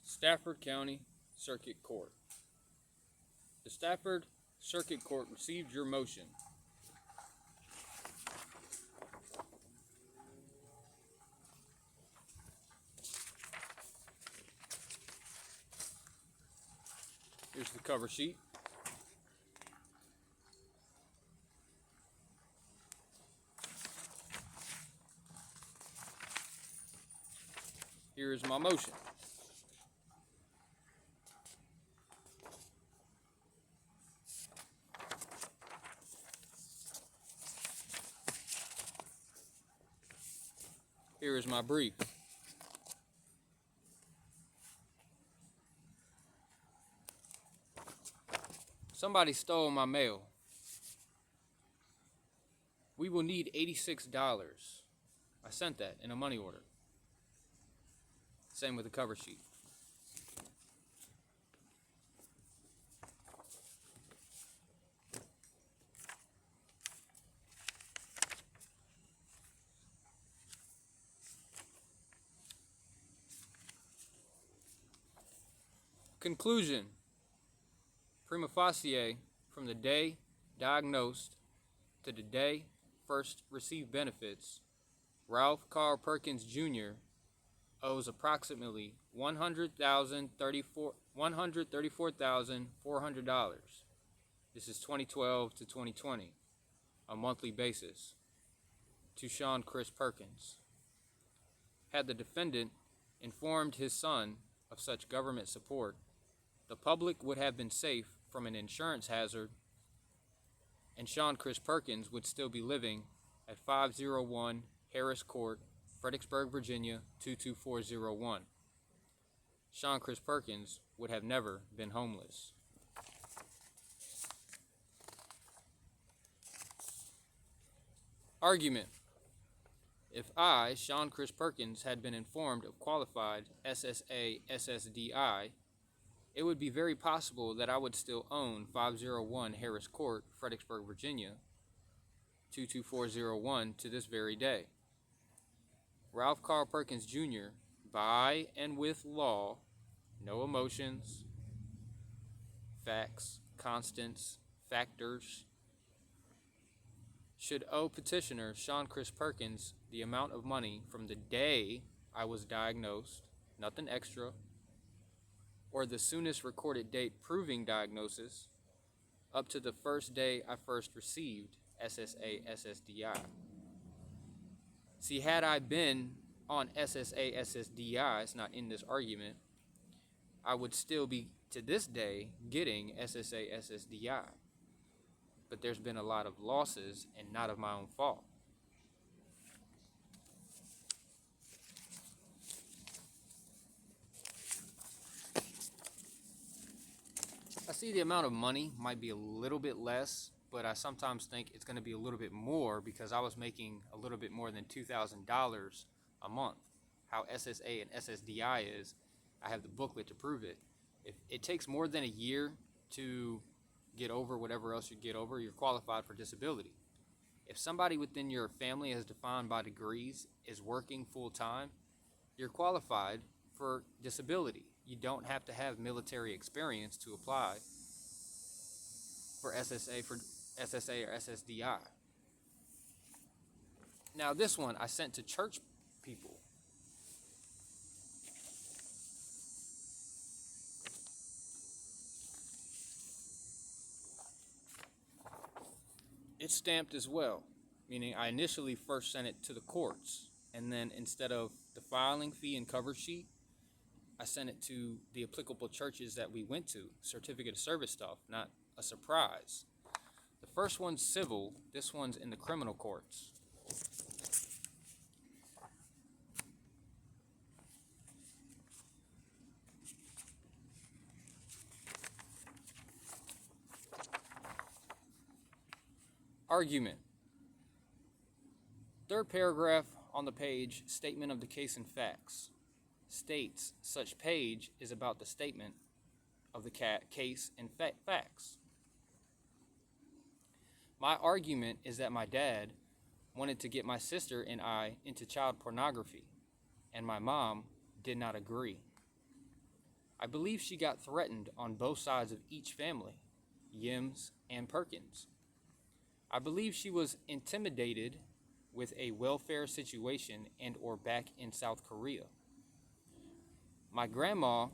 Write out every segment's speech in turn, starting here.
Stafford County Circuit Court. The Stafford Circuit Court received your motion. Here's the cover sheet. Here is my motion. Here is my brief. Somebody stole my mail. We will need $86. I sent that in a money order. Same with the cover sheet. Conclusion. Prima facie, from the day diagnosed to the day first received benefits, Ralph Carl Perkins Jr. owes approximately $134,400. This is 2012 to 2020, a monthly basis, to Sean Chris Perkins. Had the defendant informed his son of such government support, the public would have been safe from an insurance hazard, and Sean Chris Perkins would still be living at 501 Harris Court, Fredericksburg, Virginia, 22401. Sean Chris Perkins would have never been homeless. Argument. If I, Sean Chris Perkins, had been informed of qualified SSA SSDI, it would be very possible that I would still own 501 Harris Court, Fredericksburg, Virginia, 22401 to this very day. Ralph Carl Perkins Jr., by and with law, no emotions, facts, constants, factors, should owe petitioner Sean Chris Perkins the amount of money from the day I was diagnosed, nothing extra, or the soonest recorded date proving diagnosis, up to the first day I first received SSA SSDI. See, had I been on SSA SSDI, it's not in this argument, I would still be, to this day, getting SSA SSDI. But there's been a lot of losses and not of my own fault. I see the amount of money might be a little bit less, but I sometimes think it's going to be a little bit more because I was making a little bit more than $2,000 a month. How SSA and SSDI is, I have the booklet to prove it. If it takes more than a year to get over whatever else you get over, you're qualified for disability. If somebody within your family, as defined by degrees, is working full-time, you're qualified for disability. You don't have to have military experience to apply for SSA or SSDI. Now this one I sent to church people. It's stamped as well, meaning I initially first sent it to the courts, and then instead of the filing fee and cover sheet, I sent it to the applicable churches that we went to, certificate of service stuff, not a surprise. The first one's civil, this one's in the criminal courts. Argument. Third paragraph on the page, statement of the case and facts, states such page is about the statement of the case and facts. My argument is that my dad wanted to get my sister and I into child pornography, and my mom did not agree. I believe she got threatened on both sides of each family, Yims and Perkins. I believe she was intimidated with a welfare situation and or back in South Korea. My grandma,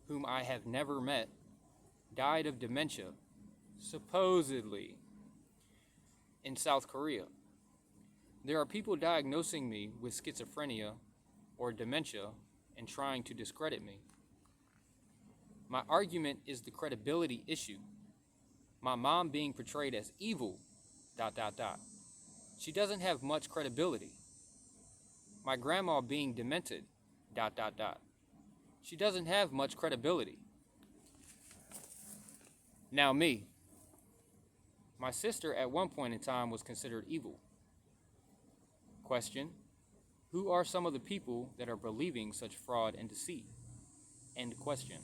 whom I have never met, died of dementia, supposedly, in South Korea. There are people diagnosing me with schizophrenia or dementia and trying to discredit me. My argument is the credibility issue. My mom being portrayed as evil, ... She doesn't have much credibility. My grandma being demented, ... She doesn't have much credibility. Now me. My sister at one point in time was considered evil. Question: who are some of the people that are believing such fraud and deceit? End question.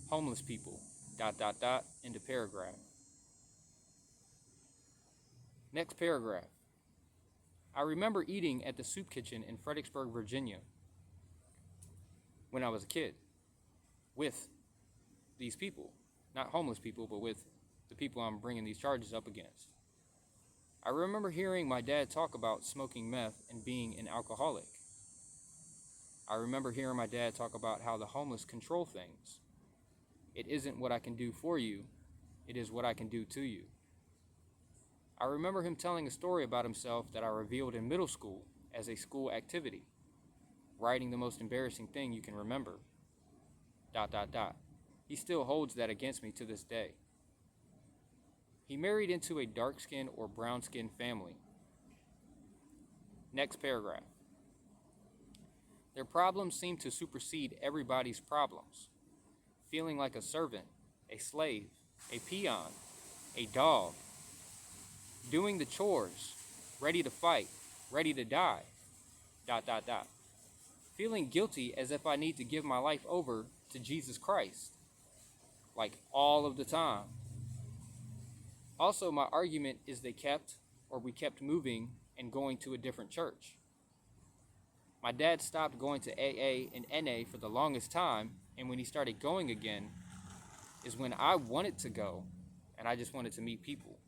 Homeless people, ... End of paragraph. Next paragraph. I remember eating at the soup kitchen in Fredericksburg, Virginia, when I was a kid, with these people. Not homeless people, but with the people I'm bringing these charges up against. I remember hearing my dad talk about smoking meth and being an alcoholic. I remember hearing my dad talk about how the homeless control things. It isn't what I can do for you, it is what I can do to you. I remember him telling a story about himself that I revealed in middle school as a school activity, writing the most embarrassing thing you can remember, ... He still holds that against me to this day. He married into a dark-skinned or brown-skinned family. Next paragraph. Their problems seem to supersede everybody's problems. Feeling like a servant, a slave, a peon, a dog. Doing the chores, ready to fight, ready to die, ... Feeling guilty as if I need to give my life over to Jesus Christ, like all of the time. Also, my argument is we kept moving and going to a different church. My dad stopped going to AA and NA for the longest time, and when he started going again is when I wanted to go, and I just wanted to meet people.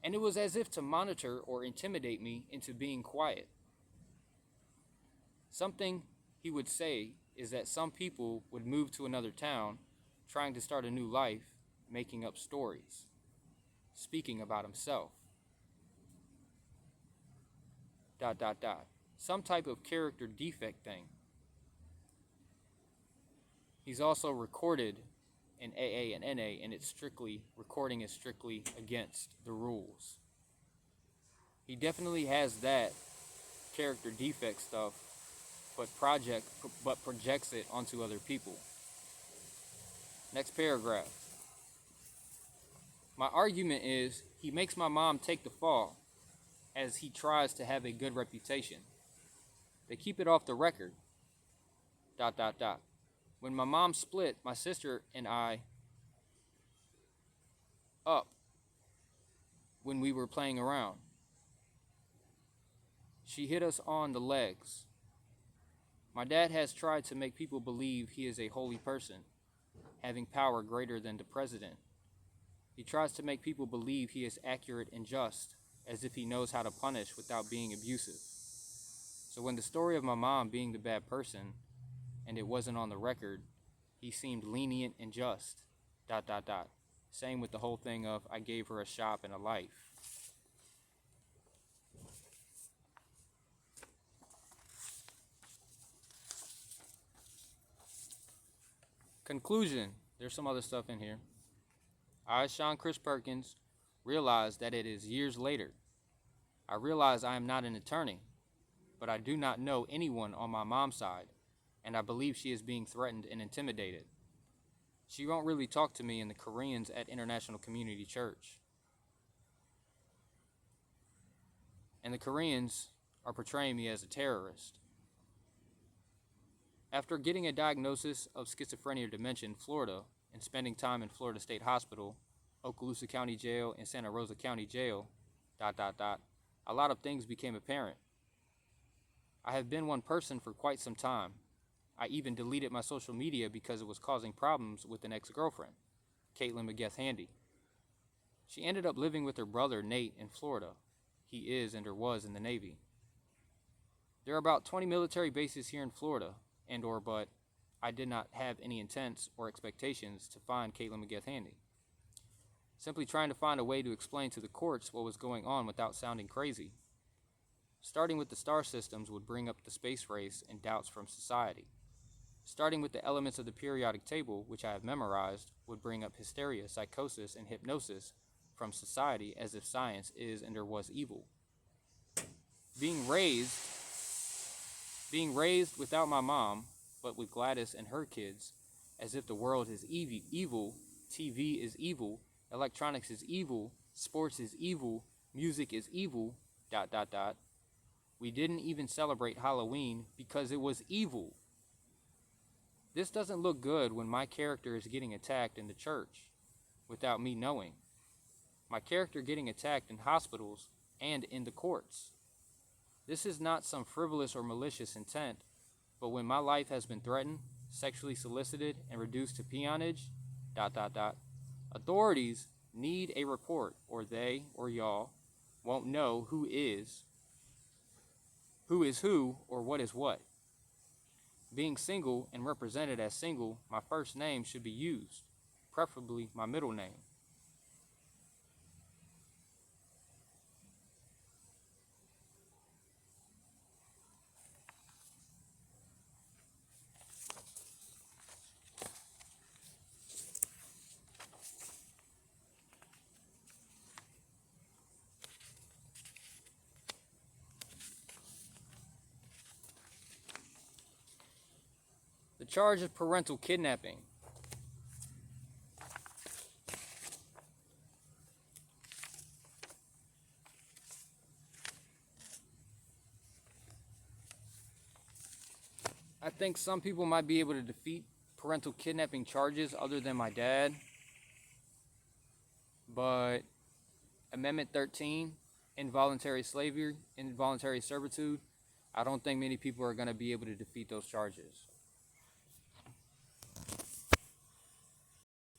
And it was as if to monitor or intimidate me into being quiet. Something he would say is that some people would move to another town, trying to start a new life, making up stories, speaking about himself, ... Some type of character defect thing. He's also recorded in AA and NA, and recording is strictly against the rules. He definitely has that character defect stuff, but projects it onto other people. Next paragraph. My argument is he makes my mom take the fall as he tries to have a good reputation. They keep it off the record, ... When my mom split my sister and I up when we were playing around, she hit us on the legs. My dad has tried to make people believe he is a holy person, having power greater than the president. He tries to make people believe he is accurate and just, as if he knows how to punish without being abusive. So when the story of my mom being the bad person, and it wasn't on the record, he seemed lenient and just, ... Same with the whole thing of I gave her a shop and a life. Conclusion. There's some other stuff in here. I, Sean Chris Perkins, realize that it is years later. I realize I am not an attorney, but I do not know anyone on my mom's side, and I believe she is being threatened and intimidated. She won't really talk to me in the Koreans at International Community Church. And the Koreans are portraying me as a terrorist. After getting a diagnosis of schizophrenia or dementia in Florida and spending time in Florida State Hospital, Okaloosa County Jail, and Santa Rosa County Jail, ... a lot of things became apparent. I have been one person for quite some time, I even deleted my social media because it was causing problems with an ex-girlfriend, Caitlin McGeth Handy. She ended up living with her brother Nate in Florida. He is and or was in the Navy. There are about 20 military bases here in Florida, but I did not have any intents or expectations to find Caitlin McGeth Handy. Simply trying to find a way to explain to the courts what was going on without sounding crazy. Starting with the star systems would bring up the space race and doubts from society. Starting with the elements of the periodic table, which I have memorized, would bring up hysteria, psychosis, and hypnosis from society as if science is and or was evil. Being raised without my mom, but with Gladys and her kids, as if the world is evil, TV is evil, electronics is evil, sports is evil, music is evil, ... We didn't even celebrate Halloween because it was evil. This doesn't look good when my character is getting attacked in the church without me knowing. My character getting attacked in hospitals and in the courts. This is not some frivolous or malicious intent, but when my life has been threatened, sexually solicited, and reduced to peonage, ... Authorities need a report, or they, or y'all, won't know who is who, or what is what. Being single and represented as single, my first name should be used, preferably my middle name. The charge of parental kidnapping. I think some people might be able to defeat parental kidnapping charges other than my dad, but Amendment 13, involuntary slavery, involuntary servitude, I don't think many people are going to be able to defeat those charges.